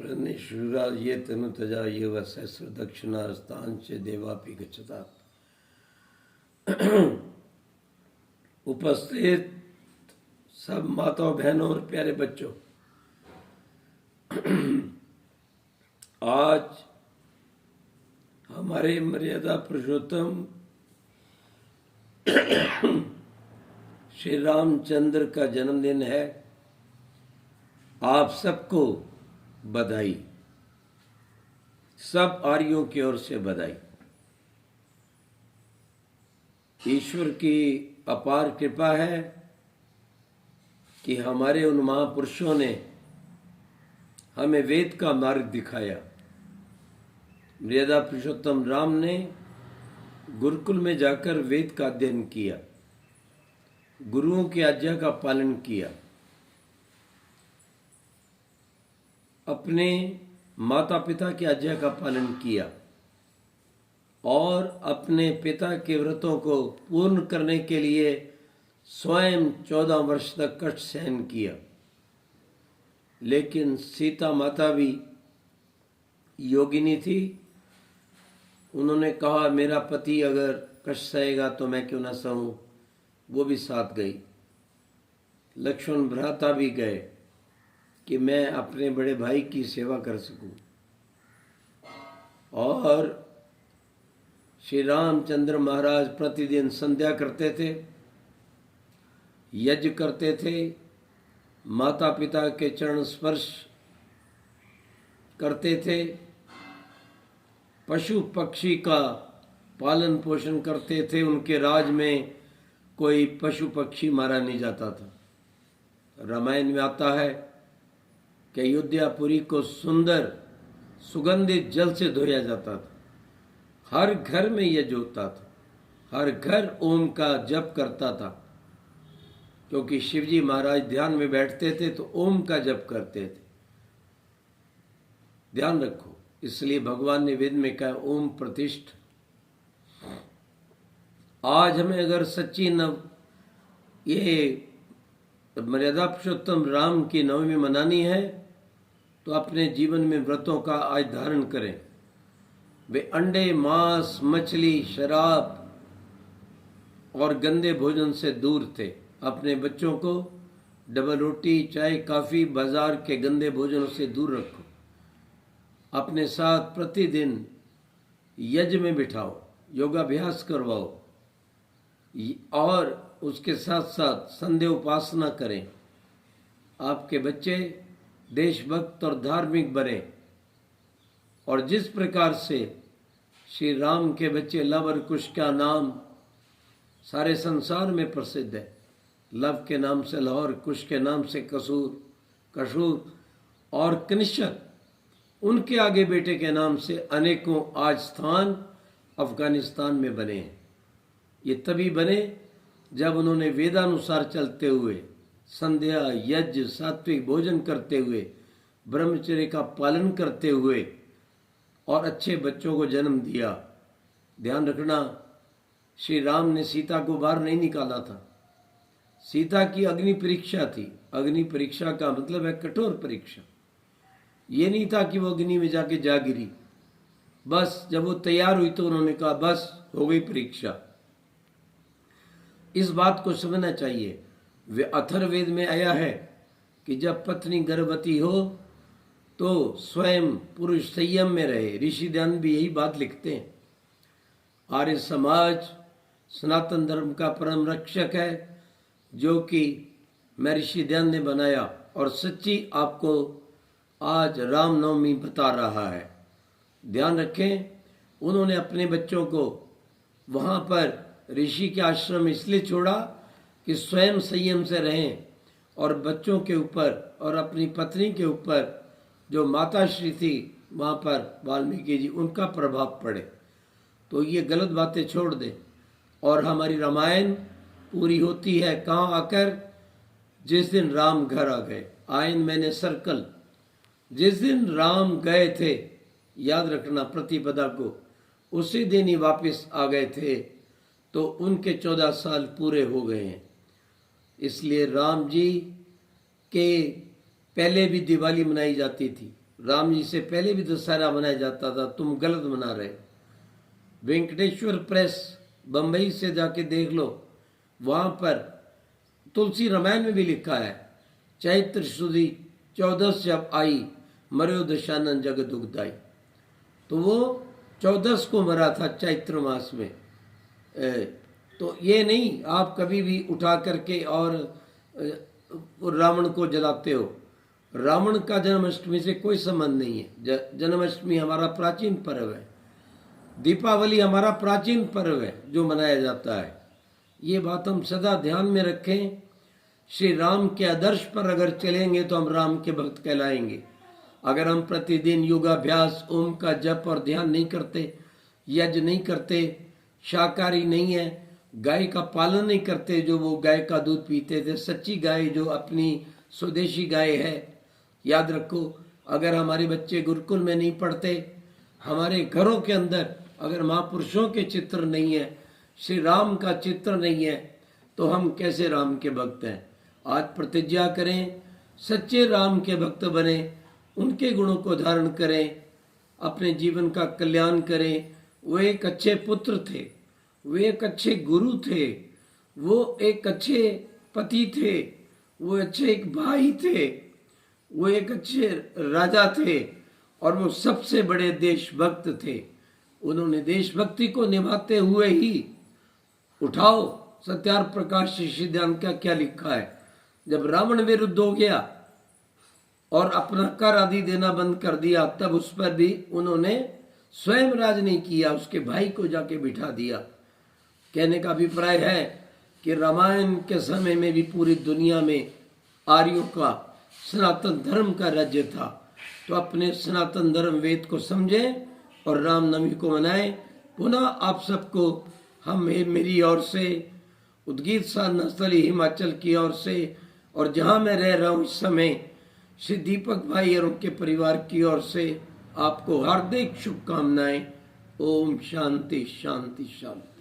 प्रणिशूरा ये तनु तजा ये व सहस्र दक्षिणा स्थान से देवापि गच्छता। उपस्थित सब माताओं बहनों और प्यारे बच्चों, आज हमारे मर्यादा पुरुषोत्तम श्री रामचंद्र का जन्मदिन है। आप सबको बधाई, सब आर्यों की ओर से बधाई। ईश्वर की अपार कृपा है कि हमारे उन महापुरुषों ने हमें वेद का मार्ग दिखाया। मर्यादा पुरुषोत्तम राम ने गुरुकुल में जाकर वेद का अध्ययन किया, गुरुओं की आज्ञा का पालन किया, अपने माता पिता की आज्ञा का पालन किया और अपने पिता के व्रतों को पूर्ण करने के लिए स्वयं 14 वर्ष तक कष्ट सहन किया। लेकिन सीता माता भी योगिनी थी। उन्होंने कहा मेरा पति अगर कष्ट सहेगा तो मैं क्यों ना सहूं, वो भी साथ गई। लक्ष्मण भ्राता भी गए कि मैं अपने बड़े भाई की सेवा कर सकूं। और श्री रामचंद्र महाराज प्रतिदिन संध्या करते थे, यज्ञ करते थे, माता पिता के चरण स्पर्श करते थे, पशु पक्षी का पालन पोषण करते थे। उनके राज में कोई पशु पक्षी मारा नहीं जाता था। रामायण में आता है कि अयोध्यापुरी को सुंदर सुगंधित जल से धोया जाता था। हर घर में यज्ञ होता था, हर घर ओम का जप करता था, क्योंकि शिवजी महाराज ध्यान में बैठते थे तो ओम का जप करते थे। ध्यान रखो, इसलिए भगवान ने वेद में कहा ओम प्रतिष्ठ। आज हमें अगर सच्ची ये मर्यादा पुरुषोत्तम राम की नवमी मनानी है तो अपने जीवन में व्रतों का आज धारण करें। वे अंडे, मांस, मछली, शराब और गंदे भोजन से दूर थे। अपने बच्चों को डबल रोटी, चाय, काफी, बाजार के गंदे भोजनों से दूर रखो। अपने साथ प्रतिदिन यज्ञ में बिठाओ, योगाभ्यास करवाओ और उसके साथ साथ संध्या उपासना करें। आपके बच्चे देशभक्त और धार्मिक बने। और जिस प्रकार से श्री राम के बच्चे लव और कुश का नाम सारे संसार में प्रसिद्ध है। लव के नाम से लाहौर, कुश के नाम से कसूर और कनिष्क, उनके आगे बेटे के नाम से अनेकों आज स्थान अफगानिस्तान में बने हैं। ये तभी बने जब उन्होंने वेदानुसार चलते हुए, संध्या, यज्ञ, सात्विक भोजन करते हुए, ब्रह्मचर्य का पालन करते हुए और अच्छे बच्चों को जन्म दिया। ध्यान रखना, श्री राम ने सीता को बाहर नहीं निकाला था। सीता की अग्नि परीक्षा थी। अग्नि परीक्षा का मतलब है कठोर परीक्षा। ये नहीं था कि वो अग्नि में जाके जा गिरी। बस जब वो तैयार हुई तो उन्होंने कहा बस हो गई परीक्षा। इस बात को समझना चाहिए। वे अथर्ववेद में आया है कि जब पत्नी गर्भवती हो तो स्वयं पुरुष संयम में रहे। ऋषि ध्यान भी यही बात लिखते हैं। आर्य समाज सनातन धर्म का परम रक्षक है, जो कि महर्षि ध्यान ने बनाया और सच्ची आपको आज रामनवमी बता रहा है। ध्यान रखें, उन्होंने अपने बच्चों को वहाँ पर ऋषि के आश्रम में इसलिए छोड़ा कि स्वयं संयम से रहें और बच्चों के ऊपर और अपनी पत्नी के ऊपर जो माता श्री थी वहाँ पर वाल्मीकि जी, उनका प्रभाव पड़े। तो ये गलत बातें छोड़ दें। और हमारी रामायण पूरी होती है कहाँ आकर? जिस दिन राम घर आ गए। आयन मैंने सर्कल, जिस दिन राम गए थे, याद रखना प्रतिपदा को, उसी दिन ही वापस आ गए थे। तो उनके 14 साल पूरे हो गए हैं। इसलिए राम जी के पहले भी दिवाली मनाई जाती थी। राम जी से पहले भी दशहरा मनाया जाता था, तुम गलत मना रहे हो। वेंकटेश्वर प्रेस बंबई से जाके देख लो, वहाँ पर तुलसी रामायण में भी लिखा है, चैत्र सुदी 14 जब आई, मर्यो दशानन जग दुखदाई। तो वो 14 को मरा था चैत्र मास में। तो ये नहीं आप कभी भी उठा करके और रावण को जलाते हो। रावण का जन्माष्टमी से कोई संबंध नहीं है। जन्माष्टमी हमारा प्राचीन पर्व है, दीपावली हमारा प्राचीन पर्व है जो मनाया जाता है। ये बात हम सदा ध्यान में रखें। श्री राम के आदर्श पर अगर चलेंगे तो हम राम के भक्त कहलाएंगे। अगर हम प्रतिदिन योगाभ्यास, ओम का जप और ध्यान नहीं करते, यज्ञ नहीं करते, शाकाहारी नहीं है, गाय का पालन नहीं करते, जो वो गाय का दूध पीते थे, सच्ची गाय जो अपनी स्वदेशी गाय है, याद रखो। अगर हमारे बच्चे गुरुकुल में नहीं पढ़ते, हमारे घरों के अंदर अगर महापुरुषों के चित्र नहीं है, श्री राम का चित्र नहीं है, तो हम कैसे राम के भक्त हैं। आज प्रतिज्ञा करें, सच्चे राम के भक्त बने, उनके गुणों को धारण करें, अपने जीवन का कल्याण करें। वो एक अच्छे पुत्र थे, वे एक अच्छे गुरु थे, वो एक अच्छे पति थे, वो अच्छे एक भाई थे, वो एक अच्छे राजा थे, और वो सबसे बड़े देशभक्त थे। उन्होंने देशभक्ति को निभाते हुए ही, उठाओ सत्यार्थ प्रकाश सिद्धांत का क्या लिखा है, जब रावण विरुद्ध हो गया और अपना कर आदि देना बंद कर दिया, तब उस पर भी उन्होंने स्वयं राज नहीं किया, उसके भाई को जाके बिठा दिया। कहने का अभिप्राय है कि रामायण के समय में भी पूरी दुनिया में आर्यों का सनातन धर्म का राज्य था। तो अपने सनातन धर्म वेद को समझें और रामनवमी को मनाएं। पुनः आप सबको हम मेरी ओर से, उद्गीत साधना स्थली हिमाचल की ओर से, और जहां मैं रह रहा हूं इस समय श्री दीपक भाई और उनके परिवार की ओर से आपको हार्दिक शुभकामनाएं। ओम शांति शांति शांति।